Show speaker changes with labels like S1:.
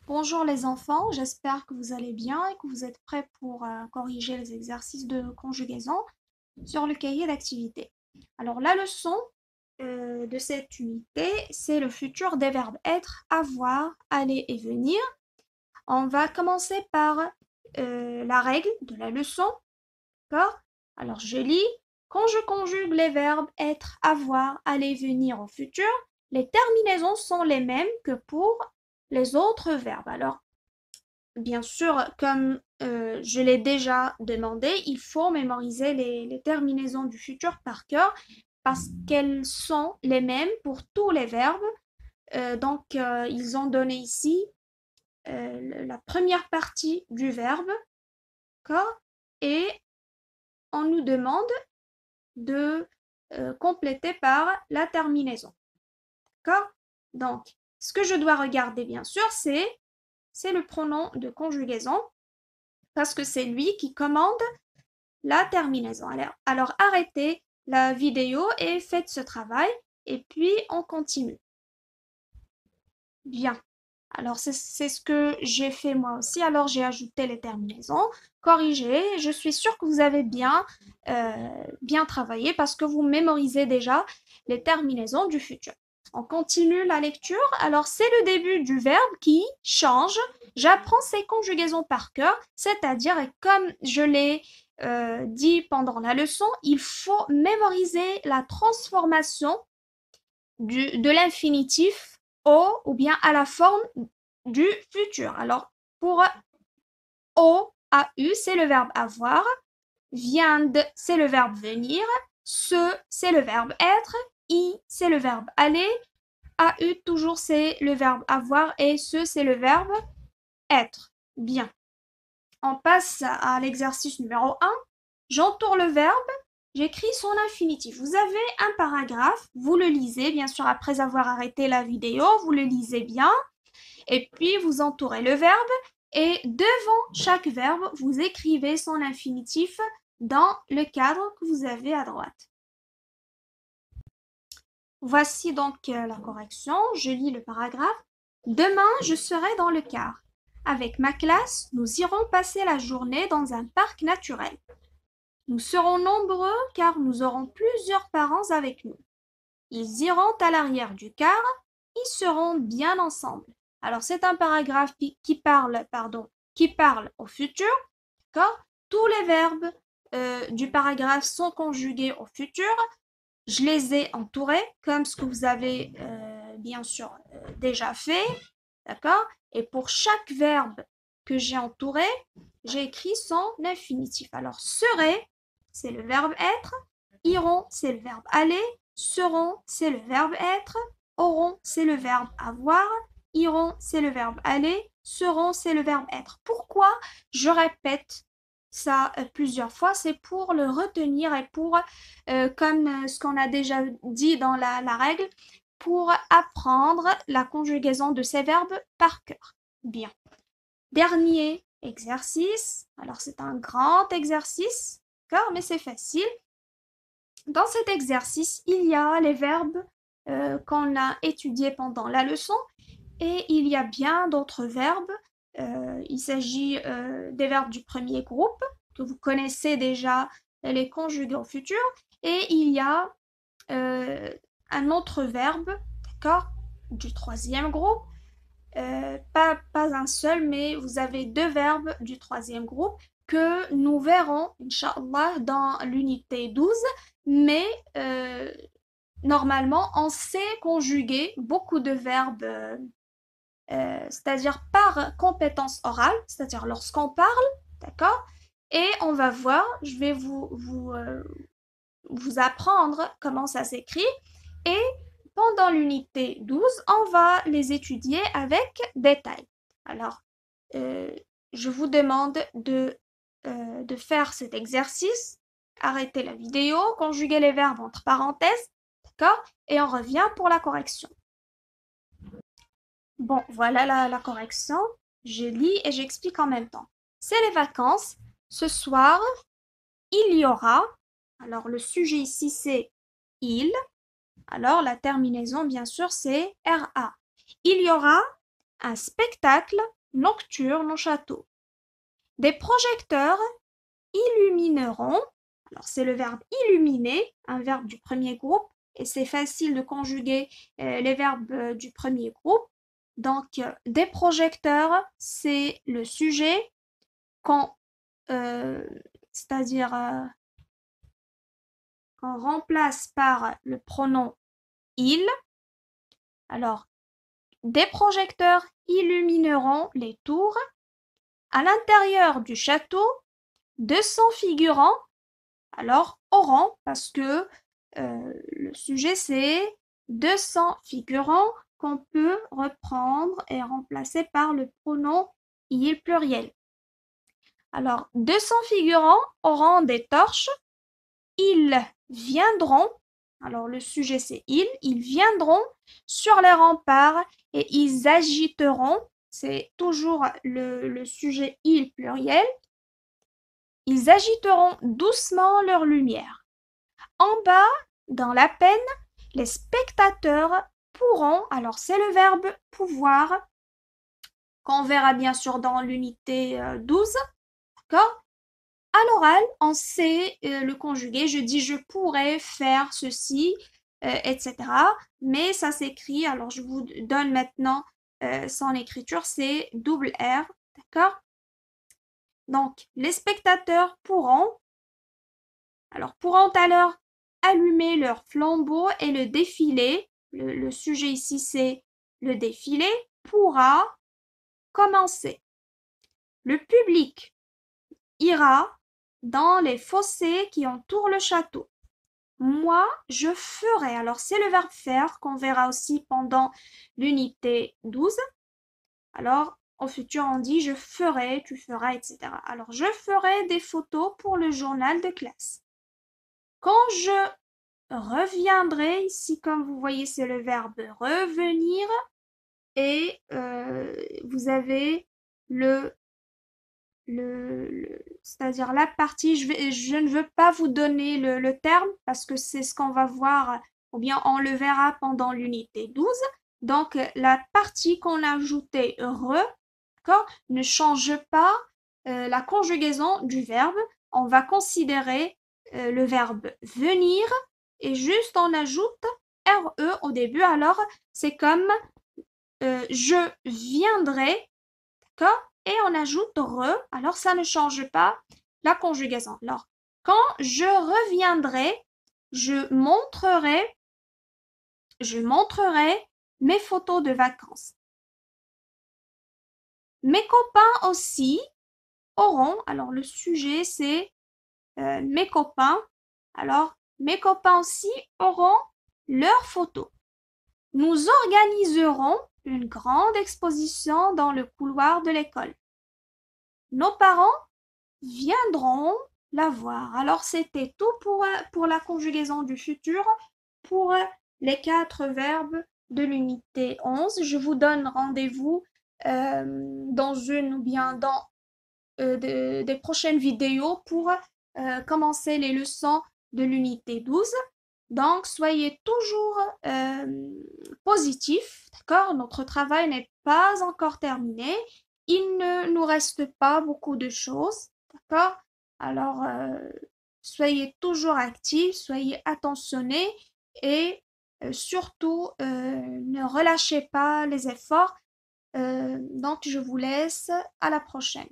S1: Bonjour les enfants, j'espère que vous allez bien et que vous êtes prêts pour corriger les exercices de conjugaison sur le cahier d'activité. Alors la leçon de cette unité, c'est le futur des verbes être, avoir, aller et venir. On va commencer par la règle de la leçon, d'accord? Alors je lis, quand je conjugue les verbes être, avoir, aller, venir au futur, les terminaisons sont les mêmes que pour les autres verbes. Alors bien sûr, comme je l'ai déjà demandé, il faut mémoriser les terminaisons du futur par cœur parce qu'elles sont les mêmes pour tous les verbes. Ils ont donné ici la première partie du verbe, d'accord? Et on nous demande de compléter par la terminaison, d'accord? Donc, ce que je dois regarder, bien sûr, c'est le pronom de conjugaison parce que c'est lui qui commande la terminaison. Alors arrêtez la vidéo et faites ce travail et puis on continue. Bien. Alors c'est ce que j'ai fait moi aussi. Alors j'ai ajouté les terminaisons, corrigé. Je suis sûre que vous avez bien travaillé parce que vous mémorisez déjà les terminaisons du futur. On continue la lecture. Alors c'est le début du verbe qui change. J'apprends ces conjugaisons par cœur, c'est-à-dire comme je l'ai dit pendant la leçon, il faut mémoriser la transformation de l'infinitif au ou bien à la forme du futur. Alors, pour au, AU, c'est le verbe avoir. Viande, c'est le verbe venir. Se, c'est le verbe être. I, c'est le verbe aller. AU, toujours, c'est le verbe avoir. Et se, c'est le verbe être. Bien. On passe à l'exercice numéro 1. J'entoure le verbe, j'écris son infinitif. Vous avez un paragraphe, vous le lisez, bien sûr, après avoir arrêté la vidéo, vous le lisez bien, et puis vous entourez le verbe, et devant chaque verbe, vous écrivez son infinitif dans le cadre que vous avez à droite. Voici donc la correction, je lis le paragraphe. Demain, je serai dans le car. Avec ma classe, nous irons passer la journée dans un parc naturel. Nous serons nombreux car nous aurons plusieurs parents avec nous. Ils iront à l'arrière du car, ils seront bien ensemble. Alors c'est un paragraphe qui parle au futur, d'accord? Tous les verbes du paragraphe sont conjugués au futur. Je les ai entourés comme ce que vous avez bien sûr déjà fait, d'accord? Et pour chaque verbe que j'ai entouré, j'ai écrit son infinitif. Alors serait, c'est le verbe être, iront, c'est le verbe aller, seront, c'est le verbe être, auront, c'est le verbe avoir, iront, c'est le verbe aller, seront, c'est le verbe être. Pourquoi je répète ça plusieurs fois? C'est pour le retenir et pour, comme ce qu'on a déjà dit dans la règle, pour apprendre la conjugaison de ces verbes par cœur. Bien. Dernier exercice. Alors c'est un grand exercice, d'accord, mais c'est facile. Dans cet exercice, il y a les verbes qu'on a étudiés pendant la leçon et il y a bien d'autres verbes. Il s'agit des verbes du premier groupe que vous connaissez déjà les conjugués au futur et il y a un autre verbe, d'accord, du troisième groupe. Pas un seul, mais vous avez deux verbes du troisième groupe que nous verrons, Inch'Allah, dans l'unité 12. Mais normalement, on sait conjuguer beaucoup de verbes, c'est-à-dire par compétence orale, c'est-à-dire lorsqu'on parle, d'accord? Et on va voir, je vais vous apprendre comment ça s'écrit. Et pendant l'unité 12, on va les étudier avec détail. Alors, je vous demande de faire cet exercice, arrêter la vidéo, conjuguer les verbes entre parenthèses, d'accord? Et on revient pour la correction. Bon, voilà la correction. Je lis et j'explique en même temps. C'est les vacances. Ce soir, il y aura. Alors, le sujet ici, c'est il. Alors, la terminaison, bien sûr, c'est RA. Il y aura un spectacle nocturne au château. Des projecteurs illumineront, alors c'est le verbe illuminer, un verbe du premier groupe, et c'est facile de conjuguer les verbes du premier groupe. Donc, des projecteurs, c'est le sujet quand, c'est-à-dire qu'on remplace par le pronom il. Alors, des projecteurs illumineront les tours. À l'intérieur du château, 200 figurants, alors auront, parce que le sujet c'est 200 figurants qu'on peut reprendre et remplacer par le pronom il pluriel. Alors, 200 figurants auront des torches, ils viendront, alors le sujet c'est ils viendront sur les remparts et ils agiteront, c'est toujours le sujet il pluriel, ils agiteront doucement leur lumière. En bas, dans la peine, les spectateurs pourront, alors c'est le verbe pouvoir, qu'on verra bien sûr dans l'unité 12, d'accord? À l'oral, on sait le conjuguer. Je dis je pourrais faire ceci, etc. Mais ça s'écrit, alors je vous donne maintenant son écriture, c'est double R, d'accord? Donc, les spectateurs pourront, alors pourront alors allumer leur flambeau et le défilé, le sujet ici c'est le défilé, pourra commencer. Le public ira dans les fossés qui entourent le château. Moi, je ferai. Alors, c'est le verbe faire qu'on verra aussi pendant l'unité 12. Alors, au futur, on dit je ferai, tu feras, etc. Alors, je ferai des photos pour le journal de classe. Quand je reviendrai, ici, comme vous voyez, c'est le verbe revenir. Et vous avez c'est-à-dire la partie, je ne veux pas vous donner le terme parce que c'est ce qu'on va voir ou bien on le verra pendant l'unité 12. Donc la partie qu'on a ajoutée d'accord, ne change pas la conjugaison du verbe. On va considérer le verbe venir et juste on ajoute RE au début. Alors c'est comme je viendrai, d'accord? Et on ajoute re, alors ça ne change pas la conjugaison. Alors, quand je reviendrai, je montrerai mes photos de vacances. Mes copains aussi auront, alors le sujet c'est mes copains, alors mes copains aussi auront leurs photos. Nous organiserons une grande exposition dans le couloir de l'école. Nos parents viendront la voir. Alors c'était tout pour la conjugaison du futur, pour les 4 verbes de l'unité 11. Je vous donne rendez-vous dans une ou bien dans des prochaines vidéos pour commencer les leçons de l'unité 12. Donc, soyez toujours positifs, d'accord? Notre travail n'est pas encore terminé. Il ne nous reste pas beaucoup de choses, d'accord? Alors, soyez toujours actifs, soyez attentionnés et surtout, ne relâchez pas les efforts. Donc, je vous laisse. À la prochaine.